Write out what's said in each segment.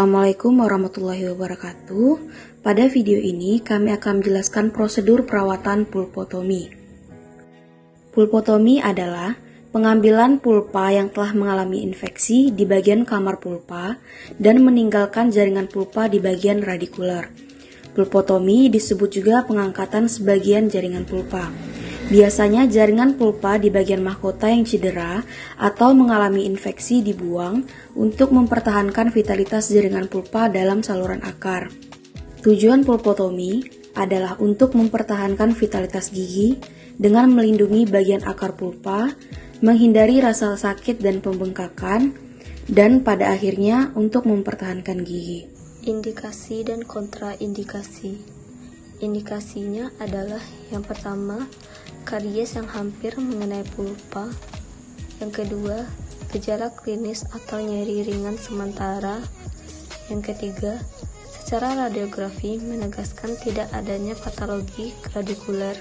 Assalamualaikum warahmatullahi wabarakatuh. Pada video ini kami akan menjelaskan prosedur perawatan pulpotomi. Pulpotomi adalah pengambilan pulpa yang telah mengalami infeksi di bagian kamar pulpa dan meninggalkan jaringan pulpa di bagian radikuler. Pulpotomi disebut juga pengangkatan sebagian jaringan pulpa. Biasanya jaringan pulpa di bagian mahkota yang cedera atau mengalami infeksi dibuang untuk mempertahankan vitalitas jaringan pulpa dalam saluran akar. Tujuan pulpotomi adalah untuk mempertahankan vitalitas gigi dengan melindungi bagian akar pulpa, menghindari rasa sakit dan pembengkakan, dan pada akhirnya untuk mempertahankan gigi. Indikasi dan kontraindikasi. Indikasinya adalah yang pertama, karies yang hampir mengenai pulpa. Yang kedua, gejala klinis atau nyeri ringan sementara. Yang ketiga, secara radiografi menegaskan tidak adanya patologi radikuler.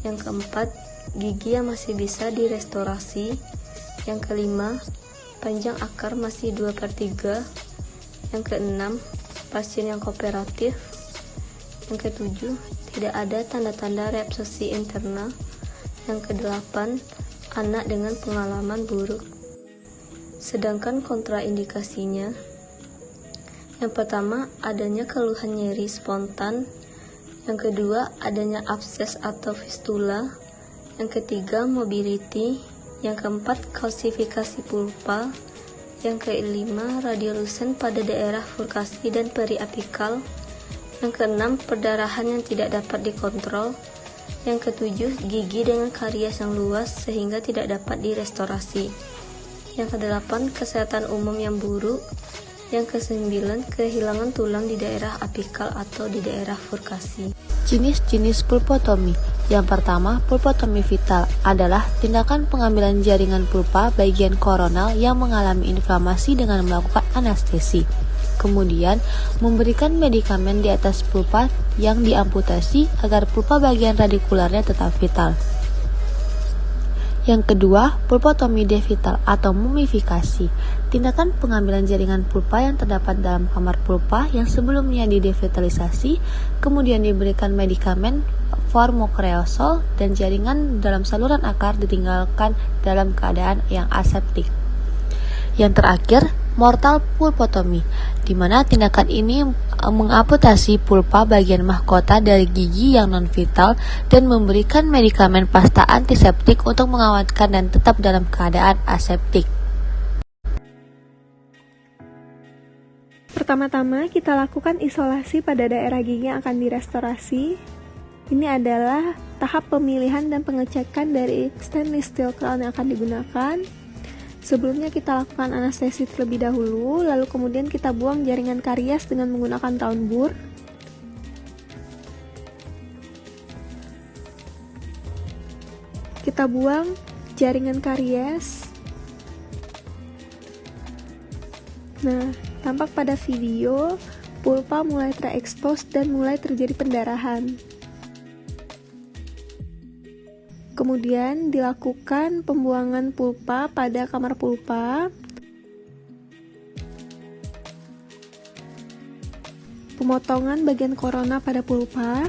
Yang keempat, gigi yang masih bisa direstorasi. Yang kelima, panjang akar masih 2/3. Yang keenam, pasien yang kooperatif. Yang ketujuh, tidak ada tanda-tanda reabsorpsi internal. Yang kedelapan, anak dengan pengalaman buruk. Sedangkan kontraindikasinya, yang pertama, adanya keluhan nyeri spontan. Yang kedua, adanya abses atau fistula. Yang ketiga, mobility. Yang keempat, kalsifikasi pulpa. Yang kelima, radiolucent pada daerah furkasi dan periapikal. Yang keenam, perdarahan yang tidak dapat dikontrol. Yang ketujuh, gigi dengan karies yang luas sehingga tidak dapat direstorasi. Yang kedelapan, kesehatan umum yang buruk. Yang kesembilan, kehilangan tulang di daerah apikal atau di daerah furkasi. Jenis-jenis pulpotomi. Yang pertama, pulpotomi vital adalah tindakan pengambilan jaringan pulpa bagian koronal yang mengalami inflamasi dengan melakukan anestesi. Kemudian, memberikan medikamen di atas pulpa yang diamputasi agar pulpa bagian radikularnya tetap vital. Yang kedua, pulpotomi devital atau mumifikasi. Tindakan pengambilan jaringan pulpa yang terdapat dalam kamar pulpa yang sebelumnya didevitalisasi, kemudian diberikan medikamen formokreosol dan jaringan dalam saluran akar ditinggalkan dalam keadaan yang aseptik. Yang terakhir, mortal pulpotomi, di mana tindakan ini mengamputasi pulpa bagian mahkota dari gigi yang non-vital dan memberikan medikamen pasta antiseptik untuk mengawetkan dan tetap dalam keadaan aseptik. Pertama-tama kita lakukan isolasi pada daerah gigi yang akan direstorasi. Ini adalah tahap pemilihan dan pengecekan dari stainless steel crown yang akan digunakan. Sebelumnya kita lakukan anestesi terlebih dahulu, lalu kemudian kita buang jaringan karies dengan menggunakan daun bur. Kita buang jaringan karies. Nah, tampak pada video, pulpa mulai terekspos dan mulai terjadi pendarahan. Kemudian dilakukan pembuangan pulpa pada kamar pulpa. Pemotongan bagian korona pada pulpa.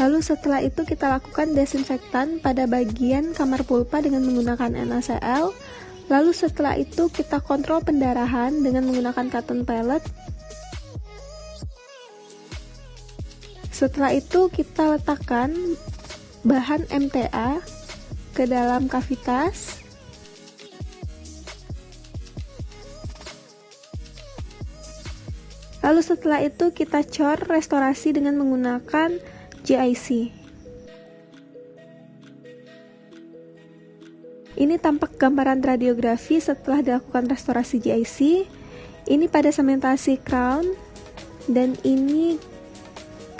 Lalu setelah itu kita lakukan desinfektan pada bagian kamar pulpa dengan menggunakan NaCl. Lalu setelah itu kita kontrol pendarahan dengan menggunakan cotton pellet. Setelah itu kita letakkan bahan MTA ke dalam kavitas. Lalu setelah itu kita cor restorasi dengan menggunakan GIC. Ini tampak gambaran radiografi setelah dilakukan restorasi GIC. Ini pada sementasi crown dan ini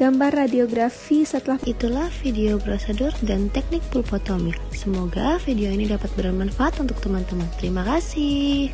gambar radiografi setelah. Itulah video prosedur dan teknik pulpotomi. Semoga video ini dapat bermanfaat untuk teman-teman. Terima kasih.